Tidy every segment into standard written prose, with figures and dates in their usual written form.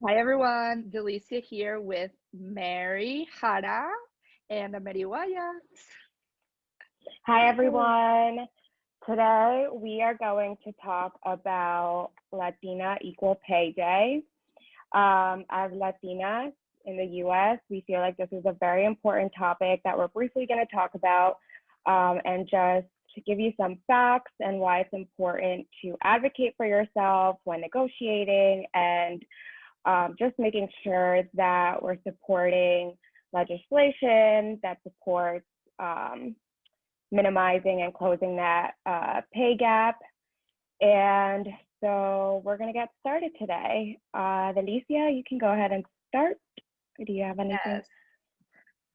Hi everyone, Delicia here with Mary Jara and Ameriguayas. Hi, everyone. Today we are going to talk about Latina Equal Pay Day. As Latinas in the US, we feel like this is a very important topic that we're briefly going to talk about and just to give you some facts and why it's important to advocate for yourself when negotiating and just making sure that we're supporting legislation that supports minimizing and closing that pay gap. And so we're going to get started today. Delicia, you can go ahead and start. Do you have anything? Yes.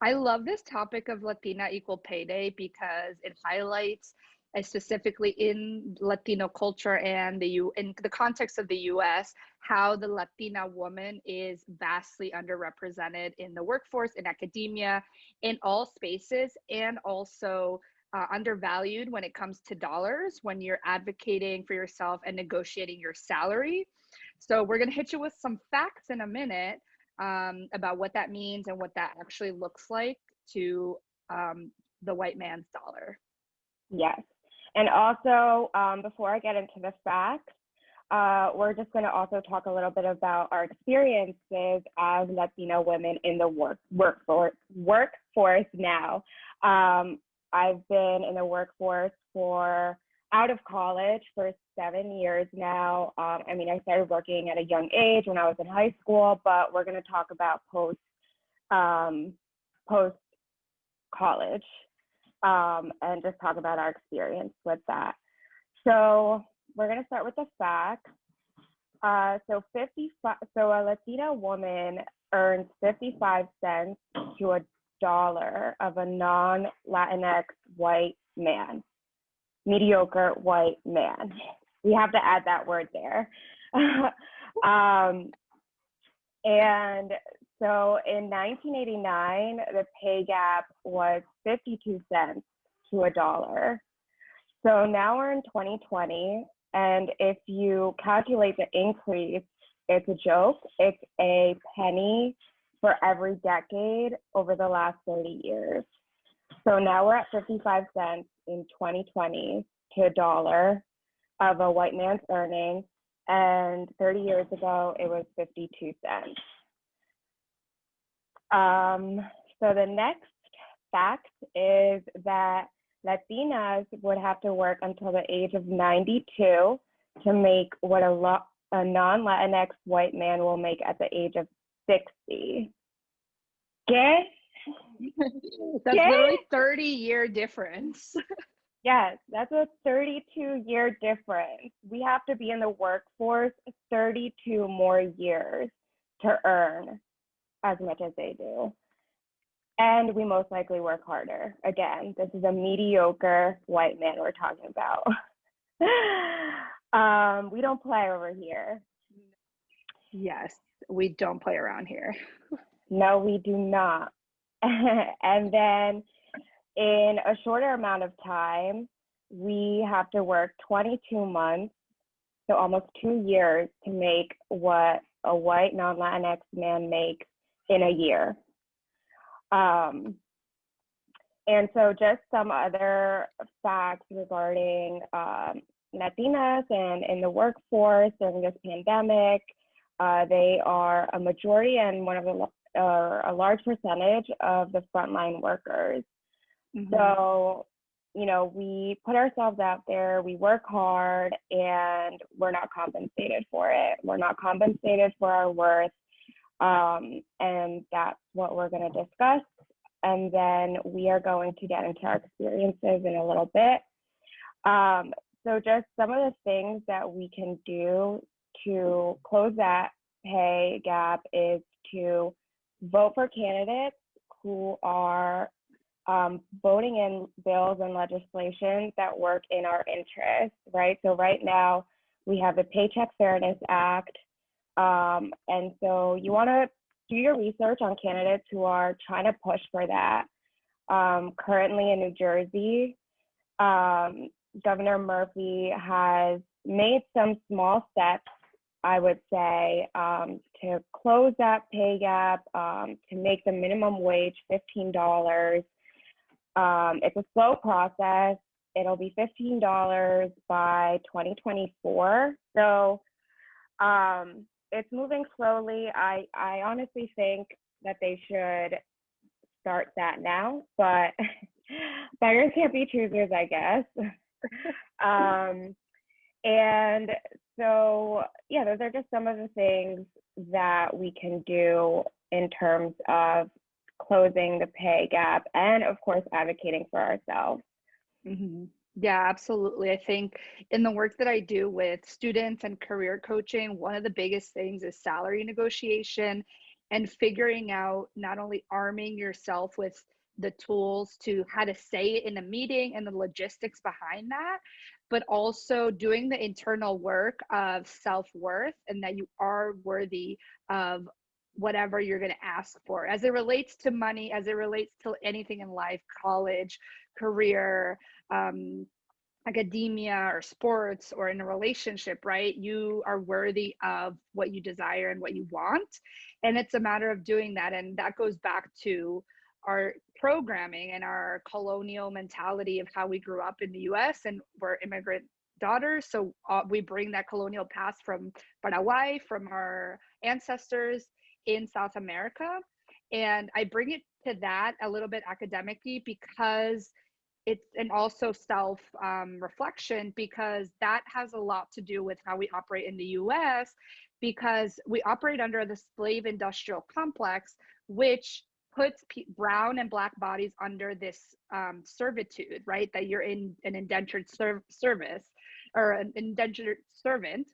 I love this topic of Latina Equal Pay Day because it highlights, specifically in Latino culture and in the context of the US, how the Latina woman is vastly underrepresented in the workforce, in academia, in all spaces, and also undervalued when it comes to dollars when you're advocating for yourself and negotiating your salary. So we're going to hit you with some facts in a minute about what that means and what that actually looks like to the white man's dollar. Yes. And also, before I get into the facts, we're just going to also talk a little bit about our experiences as Latino women in the workforce now. I've been in the workforce for out of college for 7 years now. I started working at a young age when I was in high school, but we're going to talk about post college and just talk about our experience with that. So we're going to start with the facts. So a Latina woman earns 55 cents to a dollar of a non-Latinx white man, mediocre white man. We have to add that word there. And so in 1989, the pay gap was 52 cents to a dollar. So now we're in 2020, and if you calculate the increase, it's a joke. It's a penny for every decade over the last 30 years. So now we're at 55 cents in 2020 to a dollar of a white man's earnings, and 30 years ago, it was 52 cents. So the next fact is that Latinas would have to work until the age of 92 to make what a non-Latinx white man will make at the age of 60. Guess? That's literally 30-year difference. Yes, that's a 32-year difference. We have to be in the workforce 32 more years to earn as much as they do. And we most likely work harder. Again, this is a mediocre white man we're talking about. We don't play over here. Yes, we don't play around here. No, we do not. And then in a shorter amount of time, we have to work 22 months, so almost 2 years, to make what a white non-Latinx man makes in a year. And so just some other facts regarding Latinas and in the workforce during this pandemic. They are a majority and a large percentage of the frontline workers. Mm-hmm. So, we put ourselves out there, we work hard, and we're not compensated for it. We're not compensated for our worth. And that's what we're going to discuss. And then we are going to get into our experiences in a little bit. So just some of the things that we can do to close that pay gap is to vote for candidates who are voting in bills and legislation that work in our interest, right? So right now we have the Paycheck Fairness Act. And so you want to do your research on candidates who are trying to push for that. Currently in New Jersey, Governor Murphy has made some small steps I would say to close that pay gap, to make the minimum wage $15. It's a slow process. It'll be $15 by 2024. So it's moving slowly. I honestly think that they should start that now, but beggars can't be choosers, I guess. And so, yeah, those are just some of the things that we can do in terms of closing the pay gap and, of course, advocating for ourselves. Mm-hmm. Yeah, absolutely. I think in the work that I do with students and career coaching, one of the biggest things is salary negotiation and figuring out not only arming yourself with the tools to how to say it in a meeting and the logistics behind that, but also doing the internal work of self-worth and that you are worthy of whatever you're going to ask for as it relates to money, as it relates to anything in life, college, career, academia or sports or in a relationship, right? You are worthy of what you desire and what you want. And it's a matter of doing that. And that goes back to our programming and our colonial mentality of how we grew up in the US, and we're immigrant daughters. So we bring that colonial past from Paraguay, from our ancestors in South America. And I bring it to that a little bit academically because it's, and also self reflection, because that has a lot to do with how we operate in the US, because we operate under the slave industrial complex, which puts brown and black bodies under this servitude, right? That you're in an indentured service or an indentured servant.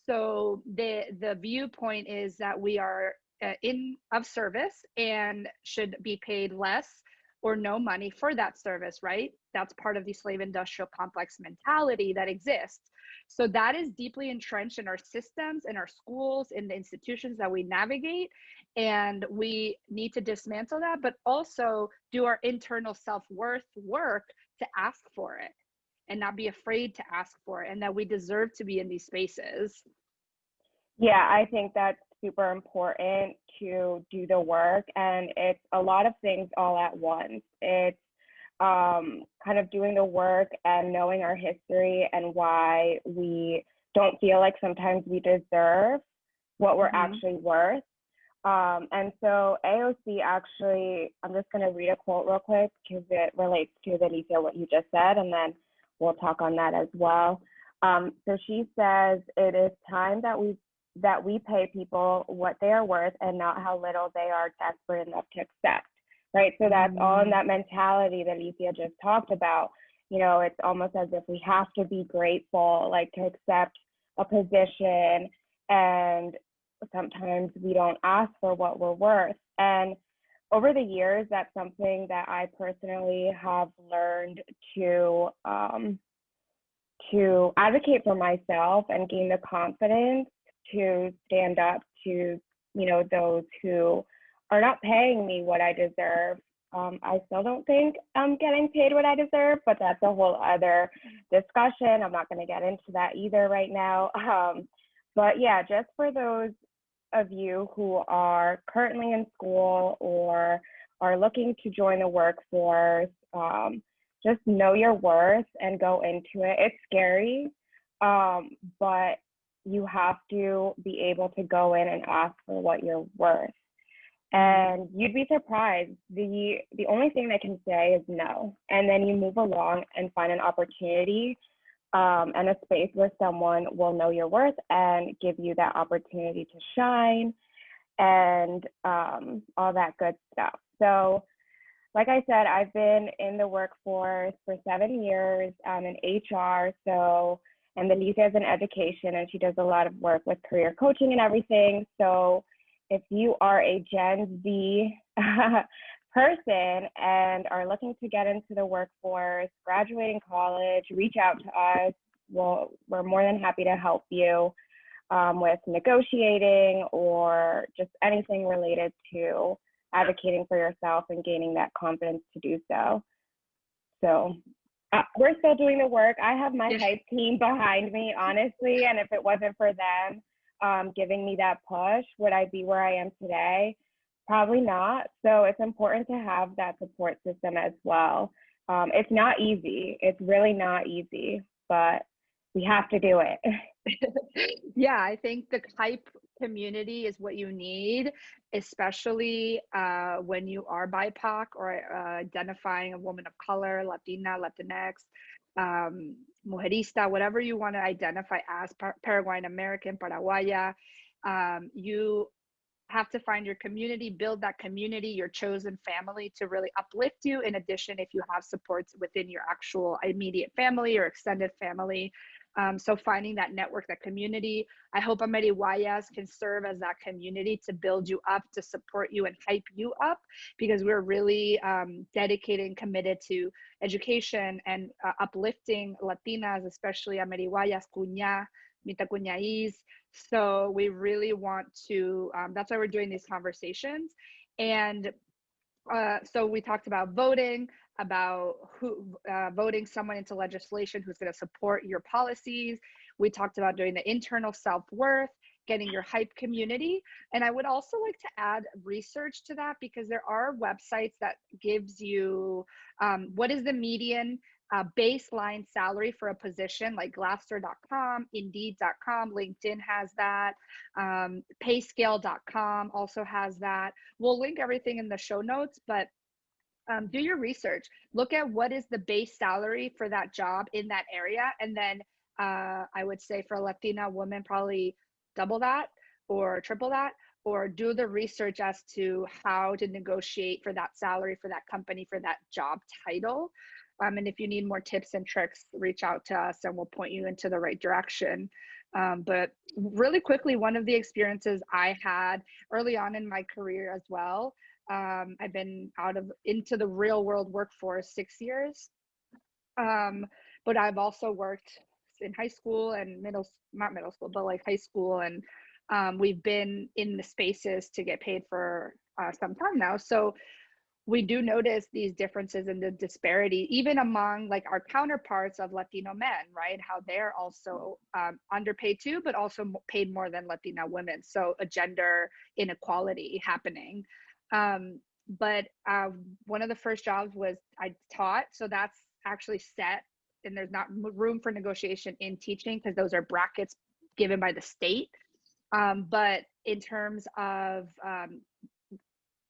So the viewpoint is that we are in of service and should be paid less or no money for that service, right? That's part of the slave industrial complex mentality that exists. So that is deeply entrenched in our systems, in our schools, in the institutions that we navigate. And we need to dismantle that, but also do our internal self-worth work to ask for it and not be afraid to ask for it, and that we deserve to be in these spaces. Yeah, I think that's super important to do the work, and it's a lot of things all at once. It's kind of doing the work and knowing our history and why we don't feel like sometimes we deserve what we're actually worth. And so AOC actually, I'm just going to read a quote real quick because it relates to Alicia, what you just said, and then we'll talk on that as well. So she says, "It is time that we pay people what they are worth and not how little they are desperate enough to accept," right? So that's all in that mentality that Alicia just talked about. You know, it's almost as if we have to be grateful, like to accept a position, and sometimes we don't ask for what we're worth. And over the years, that's something that I personally have learned to advocate for myself and gain the confidence to stand up to, you know, those who are not paying me what I deserve. I still don't think I'm getting paid what I deserve, but that's a whole other discussion. I'm not going to get into that either right now. But yeah, just for those of you who are currently in school or are looking to join the workforce, just know your worth and go into it. It's scary, but you have to be able to go in and ask for what you're worth. And you'd be surprised. The only thing they can say is no. And then you move along and find an opportunity and a space where someone will know your worth and give you that opportunity to shine and all that good stuff. So like I said, I've been in the workforce for 7 years in HR. So, and Alicia is in education, and she does a lot of work with career coaching and everything. So if you are a Gen Z person and are looking to get into the workforce, graduating college, reach out to us. We're more than happy to help you with negotiating or just anything related to advocating for yourself and gaining that confidence to do so. So we're still doing the work. I have my hype team behind me, honestly, and if it wasn't for them, giving me that push, would I be where I am today? Probably not. So it's important to have that support system as well. It's not easy. It's really not easy, but we have to do it. Yeah, I think the hype community is what you need, especially when you are BIPOC or identifying a woman of color, Latina, Latinx, mujerista, whatever you want to identify as, Paraguayan American, Paraguaya. You have to find your community, build that community, your chosen family to really uplift you. In addition, if you have supports within your actual immediate family or extended family. So finding that network, that community, I hope Ameriguayas can serve as that community to build you up, to support you and hype you up, because we're really dedicated and committed to education and uplifting Latinas, especially Ameriguayas, KUñA, MITΑKUÑA'Is. So we really want to, that's why we're doing these conversations. And so we talked about voting, about voting someone into legislation who's going to support your policies. We talked about doing the internal self-worth, getting your hype community. And I would also like to add research to that, because there are websites that gives you what is the median baseline salary for a position, like Glassdoor.com, Indeed.com, LinkedIn has that, Payscale.com also has that. We'll link everything in the show notes, but do your research. Look at what is the base salary for that job in that area. And then I would say for a Latina woman, probably double that or triple that, or do the research as to how to negotiate for that salary, for that company, for that job title. And if you need more tips and tricks, reach out to us and we'll point you into the right direction. But really quickly, one of the experiences I had early on in my career as well, I've been into the real world workforce 6 years. But I've also worked in high school and not middle school, but like high school. And we've been in the spaces to get paid for some time now. So we do notice these differences in the disparity, even among like our counterparts of Latino men, right? How they're also underpaid too, but also paid more than Latina women. So a gender inequality happening. But one of the first jobs was I taught. So that's actually set, and there's not room for negotiation in teaching because those are brackets given by the state. But in terms of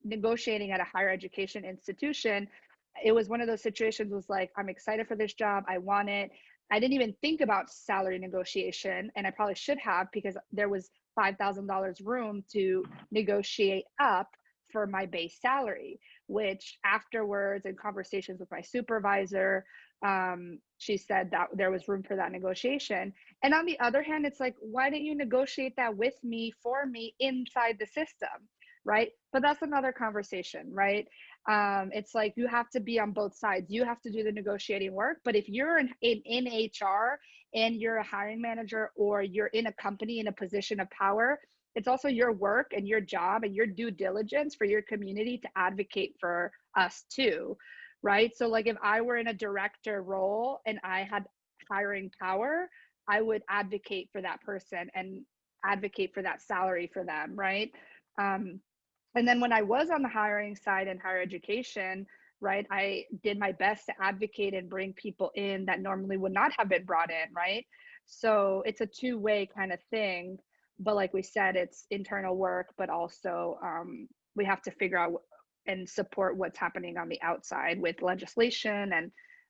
negotiating at a higher education institution, it was one of those situations was like, I'm excited for this job. I want it. I didn't even think about salary negotiation, and I probably should have, because there was $5,000 room to negotiate up for my base salary, which afterwards in conversations with my supervisor, she said that there was room for that negotiation. And on the other hand, it's like, why didn't you negotiate that with me, for me, inside the system? Right? But that's another conversation, right? It's like you have to be on both sides. You have to do the negotiating work. But if you're in HR and you're a hiring manager, or you're in a company in a position of power, it's also your work and your job and your due diligence for your community to advocate for us too, right? So like if I were in a director role and I had hiring power, I would advocate for that person and advocate for that salary for them, right? And then when I was on the hiring side in higher education, right, I did my best to advocate and bring people in that normally would not have been brought in, right? So it's a two-way kind of thing. But like we said, it's internal work, but also we have to figure out and support what's happening on the outside with legislation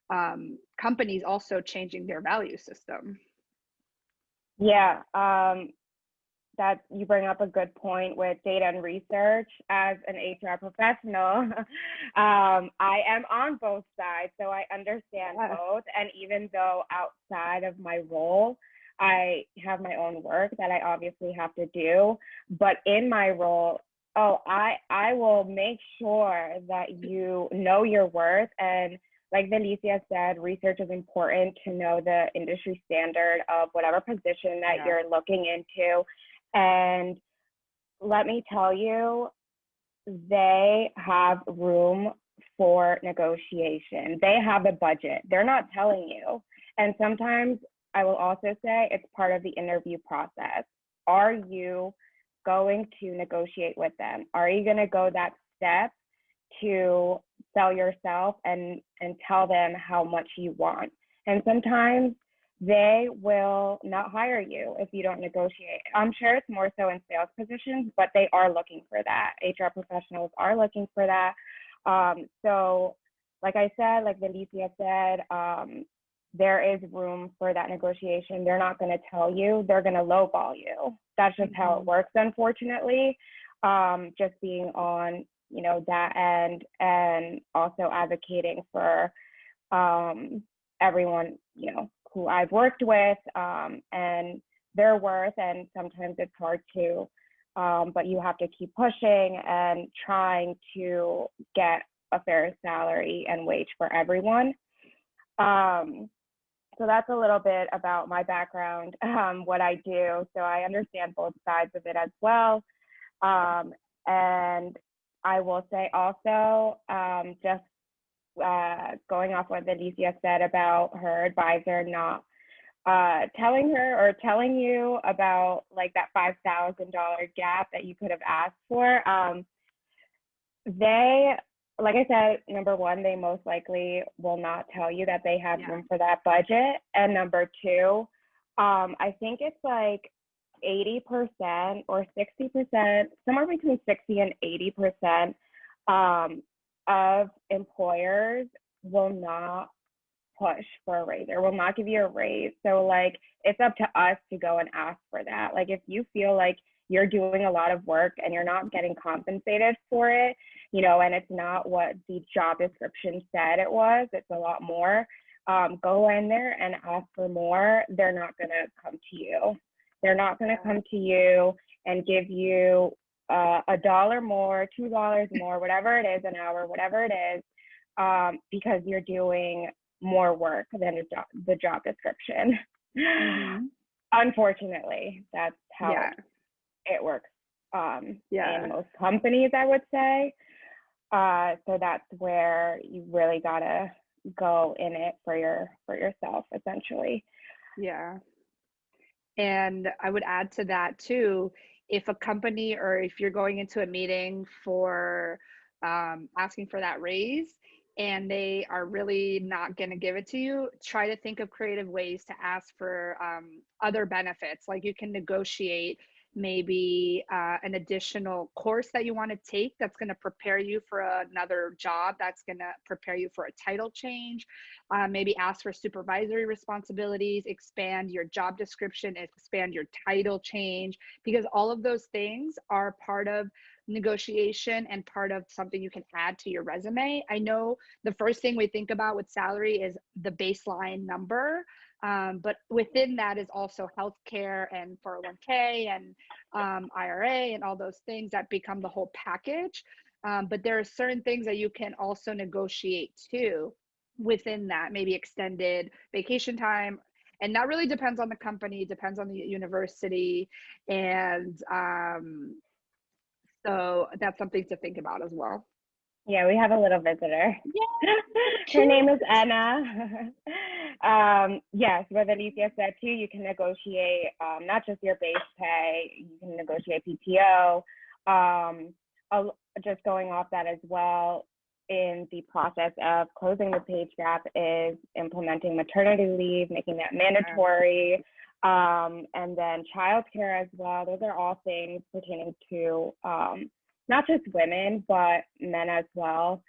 and companies also changing their value system. Yeah, that you bring up a good point with data and research. As an HR professional, I am on both sides, so I understand both. And even though outside of my role, I have my own work that I obviously have to do, but in my role, I will make sure that you know your worth. And like Delicia said, research is important to know the industry standard of whatever position that you're looking into. And let me tell you, they have room for negotiation. They have the budget. They're not telling you. And sometimes I will also say it's part of the interview process. are you going to negotiate with them? Are you going to go that step to sell yourself and tell them how much you want? And sometimes they will not hire you if you don't negotiate. I'm sure it's more so in sales positions, but they are looking for that. HR professionals are looking for that. So like I said, like Valicia said, there is room for that negotiation. They're not going to tell you, they're going to lowball you. That's just how it works, unfortunately. Just being on, you know, that end, and also advocating for everyone, you know, who I've worked with, and their worth. And sometimes it's hard to, but you have to keep pushing and trying to get a fair salary and wage for everyone. So that's a little bit about my background, what I do. So I understand both sides of it as well. And I will say also, just going off what Alicia said about her advisor not telling her or telling you about like that $5,000 gap that you could have asked for. They, like I said, number one, they most likely will not tell you that they have room for that budget. And number two, I think it's like 80% or 60%, somewhere between 60 and 80% of employers will not push for a raise or will not give you a raise. So like, it's up to us to go and ask for that. Like, if you feel like you're doing a lot of work and you're not getting compensated for it, you know, and it's not what the job description said it was, it's a lot more, go in there and ask for more. They're not going to come to you. They're not going to come to you and give you $1 more, $2 more, whatever it is, an hour, whatever it is, because you're doing more work than the job description. Unfortunately, that's how it works in most companies, I would say. So that's where you really gotta go in it for yourself, essentially. Yeah. And I would add to that too, if a company or if you're going into a meeting for asking for that raise and they are really not going to give it to you, try to think of creative ways to ask for other benefits. Like you can negotiate maybe an additional course that you want to take that's going to prepare you for another job, that's going to prepare you for a title change. Maybe ask for supervisory responsibilities, expand your job description, expand your title change, because all of those things are part of negotiation and part of something you can add to your resume. I know the first thing we think about with salary is the baseline number, but within that is also healthcare and 401k and IRA and all those things that become the whole package. But there are certain things that you can also negotiate too within that, maybe extended vacation time. And that really depends on the company, depends on the university. And so that's something to think about as well. Yeah, we have a little visitor. Her name is Anna. Yes, what Alicia said too, you can negotiate not just your base pay, you can negotiate PTO. Just going off that as well, in the process of closing the pay gap is implementing maternity leave, making that mandatory, and then childcare as well. Those are all things pertaining to not just women, but men as well,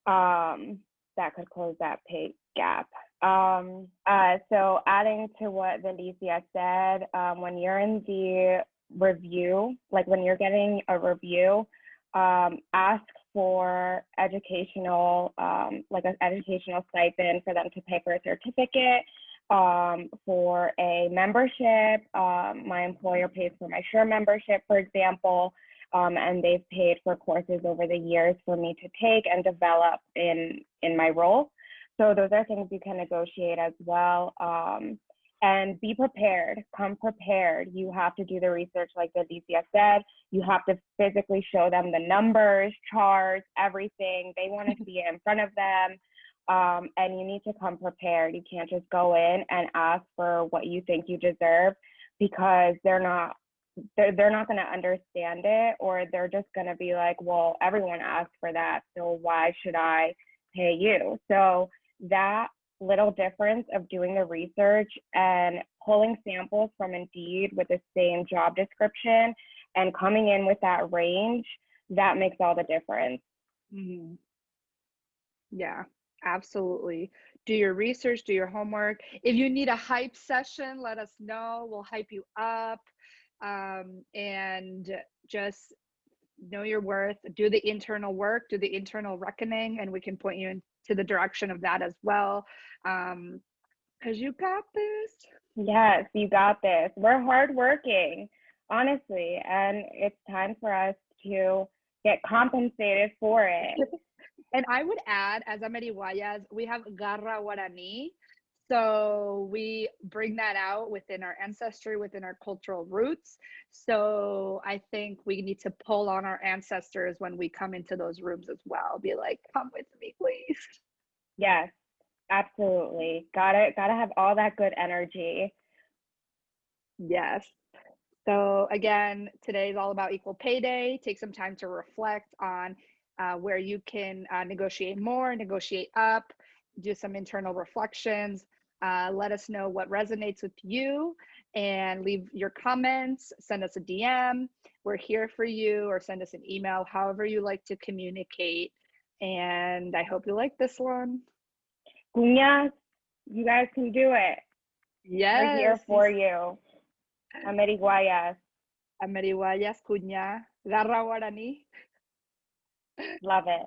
that could close that pay gap. So adding to what Valicia said, when you're in the review, like when you're getting a review, ask for educational, like an educational stipend for them to pay for a certificate, for a membership. My employer pays for my SURE membership, for example, and they've paid for courses over the years for me to take and develop in my role. So those are things you can negotiate as well. And be prepared, come prepared. You have to do the research like Alicia said. You have to physically show them the numbers, charts, everything. They want to see it in front of them. And you need to come prepared. You can't just go in and ask for what you think you deserve, because they're not they're not going to understand it, or they're just going to be like, well, everyone asked for that, so why should I pay you? So that little difference of doing the research and pulling samples from Indeed with the same job description and coming in with that range, that makes all the difference. Mhm. Yeah, absolutely. Do your research, do your homework. If you need a hype session, let us know. We'll hype you up. And just know your worth, do the internal work, do the internal reckoning, and we can point you into the direction of that as well. Because you got this. Yes, you got this. We're hardworking, honestly, and it's time for us to get compensated for it. And I would add, as Ameriguayas, we have Garra Guarani. So we bring that out within our ancestry, within our cultural roots. So I think we need to pull on our ancestors when we come into those rooms as well. Be like, come with me, please. Yes, absolutely. Gotta have all that good energy. Yes. So again, today is all about Equal Pay Day. Take some time to reflect on where you can negotiate more, negotiate up, do some internal reflections. Let us know what resonates with you and leave your comments. Send us a DM. We're here for you, or send us an email, however you like to communicate. And I hope you like this one. KUñA, you guys can do it. We're here Yes. for you. Ameriguayas. Ameriguayas, Kuña, Garra Guarani. Love it.